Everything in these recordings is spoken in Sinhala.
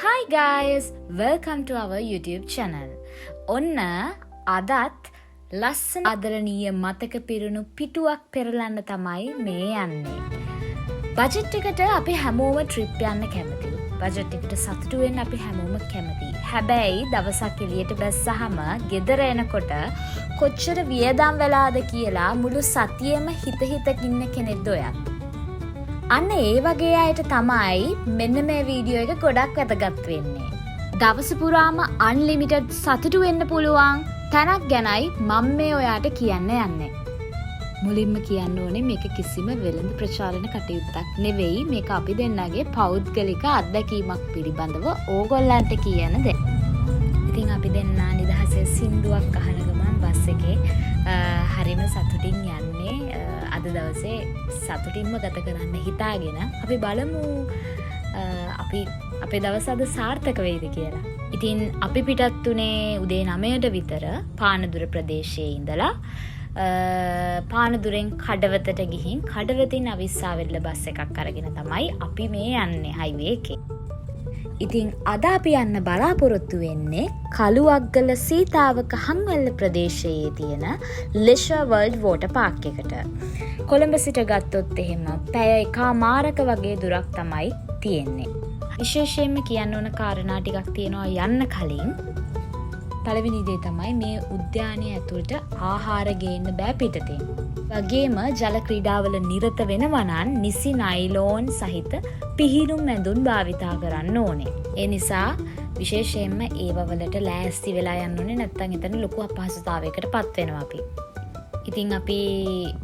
Hi guys, welcome to our YouTube channel. ඔන්න අදත් ලස්සන ආදරණීය මතක පිරුණු පිටුවක් පෙරලන්න තමයි මේ යන්නේ. බජට් එකට අපි හැමෝම ට්‍රිප් යන්න කැමතියි. බජට් එකට සතුටු වෙන්න අපි හැමෝම කැමතියි. හැබැයි දවසක් එළියට බැස්සහම ගෙදර එනකොට කොච්චර වියදම් වෙලාද කියලා මුළු සතියෙම හිත ඉන්න කෙනෙක්ද ඔයත්. අන්න ඒ වගේ අයට තමයි මෙන්න මේ වීඩියෝ එක ගොඩක් වැදගත් වෙන්නේ. දවස පුරාම අන්ලිමිටඩ් සතුටු වෙන්න පුළුවන් තැනක් ගැනයි මම මේ ඔයාට කියන්න යන්නේ. මුලින්ම කියන්න ඕනේ මේක කිසිම වෙළඳ ප්‍රචාරණ කටයුත්තක් නෙවෙයි. මේක අපි දෙන්නගේ පෞද්ගලික අත්දැකීමක් පිළිබඳව ඕගොල්ලන්ට කියන දෙයක්. ඉතින් අපි දෙන්නා නිදහසේ සින්දුවක් අහන ගමන් බස් එකේ හරිම සතුටින් යන්නේ. අද දවසේ සතුටින්ම ගත කරන්න හිතාගෙන අපි බලමු අපි අපේ දවස අද සාර්ථක වෙයිද කියලා. ඉතින් අපි පිටත් උනේ උදේ 9ට විතර පානදුර ප්‍රදේශයේ ඉඳලා පානදුරෙන් කඩවතට ගිහින් කඩවතින් අවිස්සාවෙල්ල බස් එකක් අරගෙන තමයි අපි මේ යන්නේ හයිවේ එකේ. ඉතින් අද අපි යන්න බලාපොරොත්තු වෙන්නේ කළුවක්ගල සීතාවක හංවැල්ල ප්‍රදේශයේ තියෙන ලෙෂර් වර්ල්ඩ් වෝටර් පාක් එකට. කොළඹ සිට ගත්තොත් එහෙම පැය එකමාරක වගේ දුරක් තමයි තියෙන්නේ. විශේෂයෙන්ම කියන්න ඕන කාරණා ටිකක් තියෙනවා යන්න කලින්. පළවෙනි දේ තමයි මේ උද්‍යානය ඇතුළට ආහාර ගේන්න බෑ පිටතින්. වගේම ජල ක්‍රීඩාවල නිරත වෙනවා නම් නිසි නයිලෝන් සහිත පිහිනුම් ඇඳුම් භාවිතා කරන්න ඕනේ. ඒ නිසා විශේෂයෙන්ම ඒව වලට ලෑස්ති වෙලා යන්න ඕනේ, නැත්නම් එතන ලොකු අපහසුතාවයකට පත් වෙනවා අපි. ඉතින් අපි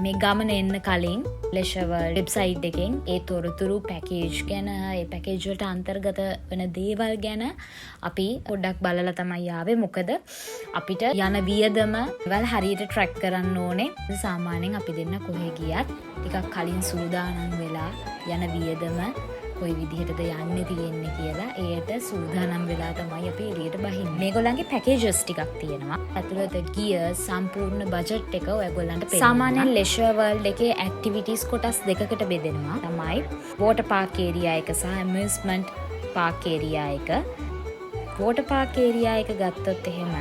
මේ ගමන එන්න කලින් ලෙෂර් වර්ල්ඩ් වෙබ්සයිට් එකෙන් ඒ තොරතුරු පැකේජ් ගැන, ඒ පැකේජ් වලට අන්තර්ගත වෙන දේවල් ගැන අපි පොඩ්ඩක් බලලා තමයි ආවේ. මොකද අපිට යන වියදම වල හරියට ට්‍රැක් කරන්න ඕනේ. සාමාන්‍යයෙන් අපි දෙන්න කොහෙ ගියත් ටිකක් කලින් සූදානම් වෙලා යන වියදම කොයි විදිහටද යන්නේ තියෙන්නේ කියලා ඒට සූදානම් වෙලා තමයි අපි එළියට බහින්නේ. මේගොල්ලන්ගේ පැකේජස් ටිකක් තියෙනවා. ඇතුළත ගිය සම්පූර්ණ බජට් එක ඔයගොල්ලන්ට පෙන්නනවා. සාමාන්‍යයෙන් ලෙෂර් වර්ල්ඩ් එකේ ඇක්ටිවිටීස් කොටස් දෙකකට බෙදෙනවා. තමයි වෝටර් පාක් ඒරියා එක සහ ඇමියුස්මන්ට් පාක් ඒරියා එක. වෝටර් පාක් ඒරියා එක ගත්තොත් එහෙම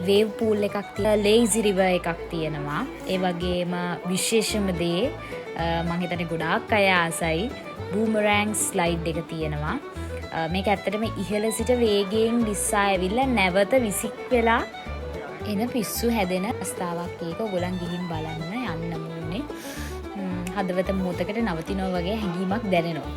වේව් පූල් එකක් තියෙනවා, ලේසි රිවර් එකක් තියෙනවා. ඒ වගේම විශේෂම දේ මම හිතන්නේ ගොඩාක් අය ආසයි බූමරැංග් ස්ලයිඩ් එක තියෙනවා. මේක ඇත්තටම ඉහළ සිට වේගයෙන් දිස්සා ඇවිල්ලා නැවත විසික් වෙලා එන පිස්සු හැදෙන අවස්ථාවක්. ඒක ඔයගොල්ලන් ගිහින් බලන්න යන්න ඕනේ. හදවත මොහොතකට නවතිනවා වගේ හැඟීමක් දැනෙනවා.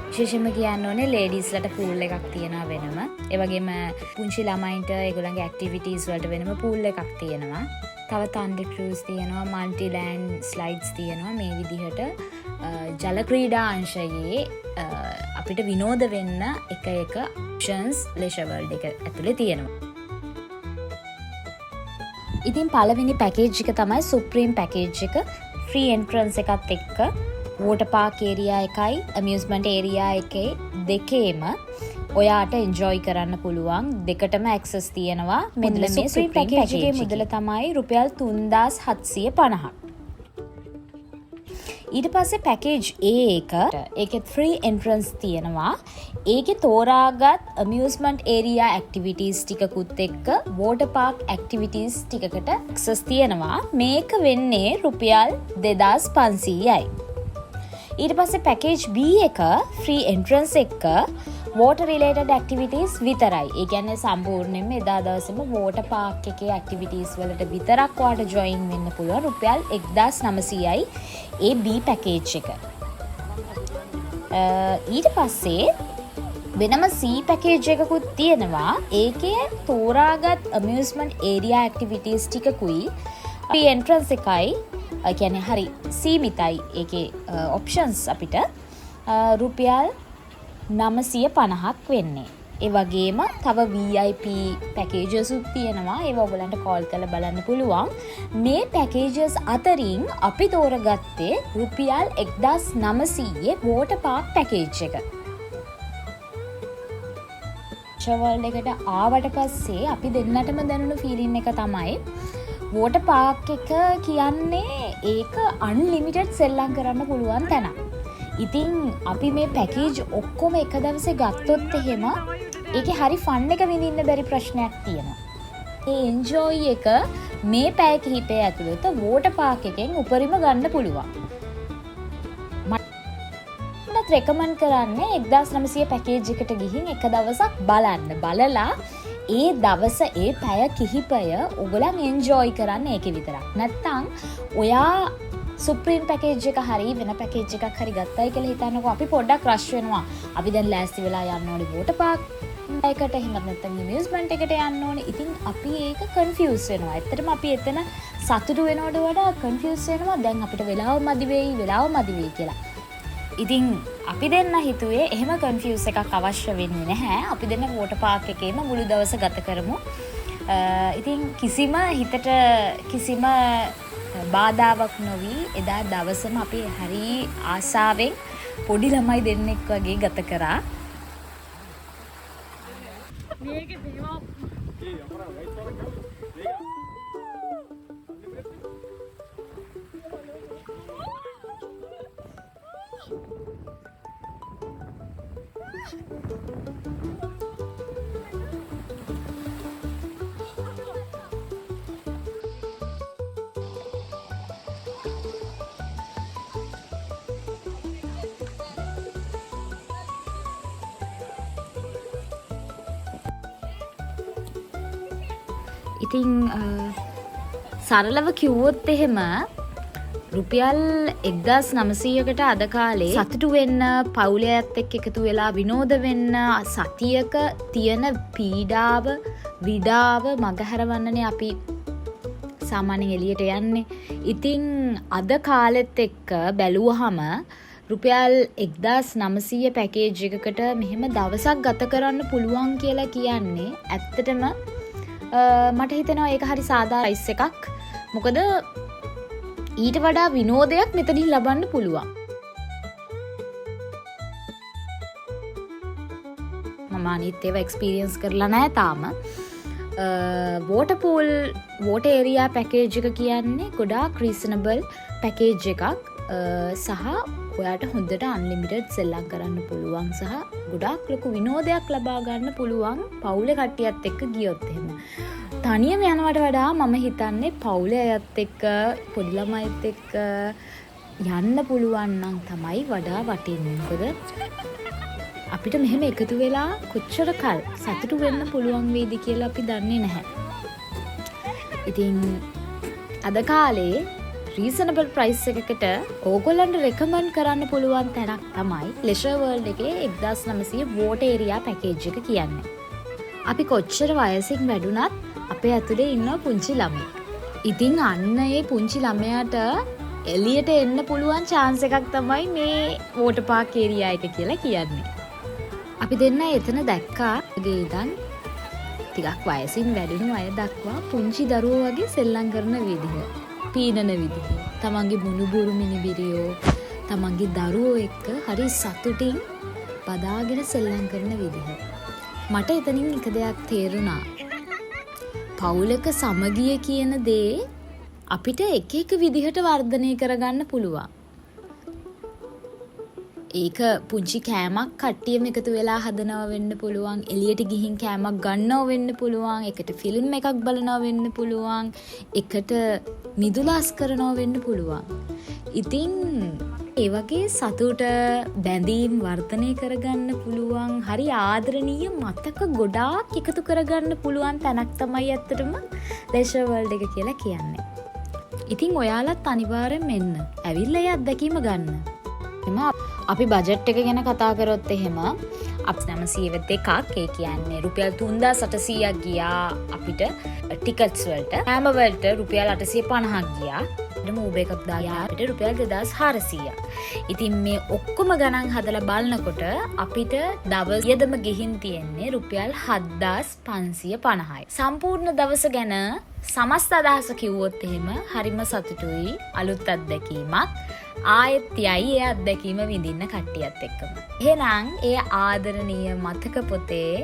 විශේෂයෙන්ම කියන්න ඕනේ ලේඩීස්ලට පූල් එකක් තියෙනවා වෙනම. ඒ වගේම පුංචි ළමයින්ට ඒගොල්ලන්ගේ ඇක්ටිවිටීස් වලට වෙනම පූල් එකක් තියෙනවා. තව තන්ඩර් ක්‍රූස් තියෙනවා, මල්ටි ලෑන්ඩ් ස්ලයිඩ්ස් තියෙනවා. මේ විදිහට ජල ක්‍රීඩා අංශයේ අපිට විනෝද වෙන්න එක ඔප්ෂන්ස් ලෙෂර් වර්ල්ඩ් එක ඇතුලේ තියෙනවා. ඉතින් පළවෙනි පැකේජ් එක තමයි සුප්‍රීම් පැකේජ් එක. ෆ්‍රී එන්ට්‍රන්ස් එකත් එක්ක වෝටර් පාක් ඒරියා එකයි ඇමියුස්මන්ට් ඒරියා එකේ දෙකේම ඔයාට එන්ජොයි කරන්න පුළුවන්. දෙකටම ඇක්සස් තියෙනවා. මෙන්න මේ සුප්‍රීම් පැකේජ් එකේ මුදල තමයි රුපියල් 3750ක්. ඊට පස්සේ පැකේජ් A එක ඒකේ ෆ්‍රී එන්ට්‍රන්ස් තියෙනවා. ඒකේ තෝරාගත් ඇමියුස්මන්ට් ඒරියා ඇක්ටිවිටීස් ටිකකුත් එක්ක වෝටර් පාක් ඇක්ටිවිටීස් ටිකකට ඇක්සස් තියෙනවා. මේක වෙන්නේ රුපියල් 2500යි. ඊට පස්සේ පැකේජ් B එක ෆ්‍රී එන්ට්‍රන්ස් එක්ක වෝටර් රිලේටඩ් ඇක්ටිවිටීස් විතරයි. ඒ කියන්නේ සම්පූර්ණයෙන්ම එදා දවසේම වෝටර් පාක් එකේ ඇක්ටිවිටීස් වලට විතරක් ඔයාලට ජොයින් වෙන්න පුළුවන්. රුපියල් 1900යි ඒ B පැකේජ් එක. ඊට පස්සේ වෙනම C පැකේජ් එකකුත් තියෙනවා. ඒකේ තෝරාගත් ඇමියුස්මන්ට් ඒරියා ඇක්ටිවිටීස් ටිකකුයි ෆ්‍රී එන්ට්‍රන්ස් එකයි. ඒ කියන්නේ හරි සීමිතයි ඒකේ ඔප්ෂන්ස් අපිට රුපියල් 950ක් වෙන්නේ. ඒ වගේම තව VIP පැකේජස් උත් තියෙනවා. ඒව ඔයගලන්ට කෝල් කරලා බලන්න පුළුවන්. මේ පැකේජස් අතරින් අපි තෝරගත්තේ රුපියල් 1900 වෝටර් පාක් පැකේජ් එක. ට්‍රැවල් එකට ආවට පස්සේ අපි දෙන්නටම දැනුණු ෆීලින් එක තමයි වෝටර් පාක් එක කියන්නේ ඒක අන්ලිමිටඩ් සෙල්ලම් කරන්න පුළුවන් තැනක්. ඉතින් අපි මේ පැකේජ් ඔක්කොම එක දවසේ ගත්තොත් එහෙම ඒකේ හරි ෆන් එක විඳින්න බැරි ප්‍රශ්නයක් තියෙනවා. ඒ එන්ජොයි එක මේ පැය කිහිපය ඇතුළත වෝටර් පාක් එකෙන් උපරිම ගන්න පුළුවන්. මට රෙකමන්ඩ් කරන්නේ 1900 පැකේජ් එකට ගිහින් එක දවසක් බලන්න. බලලා ඒ දවස ඒ පැය කිහිපය ඔයගලන් එන්ජොයි කරන්න ඒකේ විතරක්. නැත්තම් ඔයා සුප්‍රීම් පැකේජ් එක හරි වෙන පැකේජ් එකක් හරි ගත්තයි කියලා හිතන්නකෝ අපි පොඩ්ඩක් රෂ් වෙනවා. අපි දැන් ලෑස්ති වෙලා යන්න ඕනේ වෝටර් පාක් එකට එහෙම නැත්නම් ඇමියුස්මන්ට් එකට යන්න ඕනේ. ඉතින් අපි ඒක කන්ෆියුස් වෙනවා. ඇත්තටම අපි එතන සතුටු වෙනවට වඩා කන්ෆියුස් වෙනවා. දැන් අපිට වෙලාව මදි වෙයි කියලා. ඉතින් අපි දෙන්න හිතුවේ එහෙම කන්ෆියුස් එකක් අවශ්‍ය වෙන්නේ නැහැ. අපි දෙන්න වෝටර් පාක් එකේම මුළු දවස ගත කරමු. ඉතින් හිතට කිසිම බාධාවක් නොවි එදා දවසම අපි හරි ආසාවෙන් පොඩි ළමයි දෙන්නෙක් වගේ ගත කරා. ඉතින් සරලව කිව්වොත් එහෙම රුපියල් 1900කට අද කාලේ සතුටු වෙන්න පවුලේ අයත් එක්ක එකතු වෙලා විනෝද වෙන්න සතියක තියෙන පීඩාව විඩාව මගහැරවන්නනේ අපි සාමාන්‍යයෙන් එළියට යන්නේ. ඉතින් අද කාලෙත් එක්ක බැලුවහම රුපියල් 1900 පැකේජ් එකකට මෙහෙම දවසක් ගත කරන්න පුළුවන් කියලා කියන්නේ ඇත්තටම මට හිතෙනවා ඒක හරි සාධාරණ ප්‍රයිස් එකක්. මොකද ඊට වඩා විනෝදයක් මෙතනින් ලබන්න පුළුවන්. මම අනිත් ඒවා එක්ස්පීරියන්ස් කරලා නැහැ තාම. වෝටර් ඒරියා පැකේජ් එක කියන්නේ ගොඩාක් රීසනබල් පැකේජ් එකක් සහ ඔයාට හොඳට අන්ලිමිටඩ් සෙල්ලම් කරන්න පුළුවන් සහ ගොඩාක් ලොකු විනෝදයක් ලබා ගන්න පුළුවන් පවුලේ කට්ටියත් එක්ක ගියොත් එහෙම. තනියම යනවට වඩා මම හිතන්නේ පවුලේ අයත් එක්ක පොඩි ළමයිත් එක්ක යන්න පුළුවන් නම් තමයි වඩා වටින්නේ. මොකද අපිට මෙහෙම එකතු වෙලා කොච්චර කල් සතුටු වෙන්න පුළුවන් වේද කියලා අපි දන්නේ නැහැ. ඉතින් අද කාලේ රීසනබල් ප්‍රයිස් එකකට ඕගොල්ලන්ට රෙකමන්ඩ් කරන්න පුළුවන් තැනක් තමයි ලෙෂර් වර්ල්ඩ් එකේ 1900 වෝටර් ඒරියා පැකේජ් එක කියන්නේ. අපි කොච්චර වයසින් වැඩුණත් අපේ ඇතුලේ ඉන්න පුංචි ළමයි. ඉතින් අන්න ඒ පුංචි ළමයාට එළියට එන්න පුළුවන් chance එකක් තමයි මේ වෝටර් පාක් ඒරියා එක කියලා කියන්නේ. අපි දෙන්න එතන දැක්කා ගේ ඉඳන් ටිකක් වයසින් වැඩුණු අය දක්වා පුංචි දරුවෝ වගේ සෙල්ලම් කරන විදිහ. පීනන විදිහ. තමන්ගේ මුණුබුරු මිනිබිරියෝ තමන්ගේ දරුවෝ එක්ක හරි සතුටින් බදාගෙන සෙල්ලම් කරන විදිහ. මට එතනින් එක දෙයක් තේරුණා. පවුලක සමගිය කියන දේ අපිට එක එක විදිහට වර්ධනය කරගන්න පුළුවන්. ඒක පුංචි කෑමක් කට්ටියම එකතු වෙලා හදනවා වෙන්න පුළුවන්. එළියට ගිහින් කෑමක් ගන්නව වෙන්න පුළුවන්. එකට ෆිල්ම් එකක් බලනවා වෙන්න පුළුවන්. එකට මිදුලාස් කරනවා වෙන්න පුළුවන්. ඉතින් ඒ වගේ සතුට බැඳීම් වර්ධනය කරගන්න පුළුවන් හරි ආදරණීය මතක ගොඩාක් එකතු කරගන්න පුළුවන් තැනක් තමයි ඇත්තටම ලෙෂර් වර්ල්ඩ් එක කියලා කියන්නේ. ඉතින් ඔයාලත් අනිවාර්යෙන් එන්න. ඇවිල්ලා ඒ අත්දැකීම ගන්න. අපි බජට් එක ගැන කතා කරොත් එහෙම අප් 902ක් ඒ කියන්නේ රුපියල් 3800ක් ගියා අපිට ටිකට්ස් වලට. හැම වලට රුපියල් 850ක් ගියා. ඌබර් එකක් දාලා අපිට රුපියල් 2400ක්. ඉතින් මේ ඔක්කොම ගණන් හදලා බලනකොට අපිට දවස් යදම ගිහින් තියෙන්නේ රුපියල් 7550යි. සම්පූර්ණ දවස ගැන සමස්ත අදහස කිව්වොත් එහෙම හරිම සතුටුයි. අලුත් අත්දැකීමක්. ආයෙත් යයි ඒ අත්දැකීම විඳින්න කට්ටියත් එක්කම. එහෙනම් ඒ ආදරණීය මතක පොතේ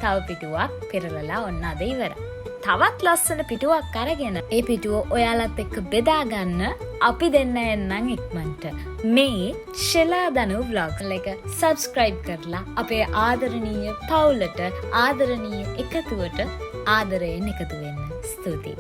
තව පිටුවක් පෙරලලා ඔන්න අද ඉවරයි. තවත් ලස්සන පිටුවක් අරගෙන ඒ පිටුව ඔයාලත් එක්ක බෙදාගන්න අපි දෙන්න එන්නම් ඉක්මනට. මේ ශෙලා දනු vlog එක subscribe කරලා අපේ ආදරණීය පවුලට ආදරණීය එකතුවට ආදරයෙන් එකතු වෙන්න. ස්තුතියි.